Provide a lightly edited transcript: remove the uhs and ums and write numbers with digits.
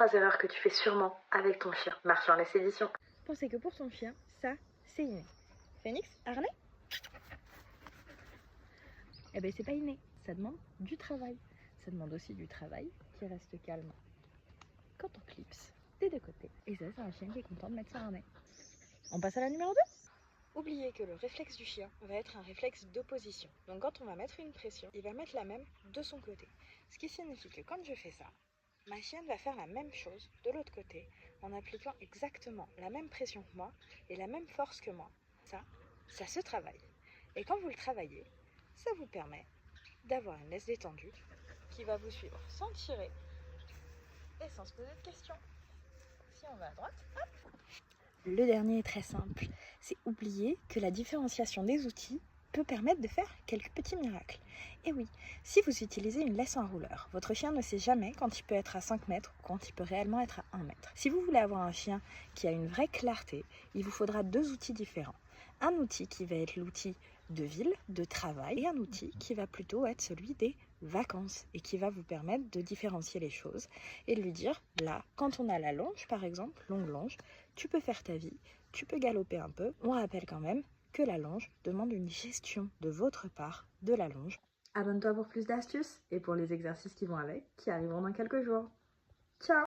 3 erreurs que tu fais sûrement avec ton chien. Marchand-Laisse Édition. Pensez que pour ton chien, ça, c'est inné. Phoenix, harnais? Eh ben c'est pas inné, ça demande du travail. Ça demande aussi du travail qui reste calme quand on clipse des deux côtés. Et ça, c'est un chien qui est content de mettre son harnais. On passe à la numéro 2. Oubliez que le réflexe du chien va être un réflexe d'opposition. Donc quand on va mettre une pression, il va mettre la même de son côté. Ce qui signifie que quand je fais ça, ma chienne va faire la même chose de l'autre côté en appliquant exactement la même pression que moi et la même force que moi. Ça se travaille. Et quand vous le travaillez, ça vous permet d'avoir une laisse détendue qui va vous suivre sans tirer et sans se poser de questions. Si on va à droite, hop. Le dernier est très simple, c'est oublier que la différenciation des outils peut permettre de faire quelques petits miracles. Et oui, si vous utilisez une laisse enrouleur, votre chien ne sait jamais quand il peut être à 5 mètres ou quand il peut réellement être à 1 mètre. Si vous voulez avoir un chien qui a une vraie clarté, il vous faudra 2 outils différents. Un outil qui va être l'outil de ville, de travail, et un outil qui va plutôt être celui des vacances et qui va vous permettre de différencier les choses et de lui dire, là, quand on a la longe par exemple, longue longe, tu peux faire ta vie, tu peux galoper un peu. On rappelle quand même que la longe demande une gestion de votre part de la longe. Abonne-toi pour plus d'astuces et pour les exercices qui vont avec, qui arriveront dans quelques jours. Ciao!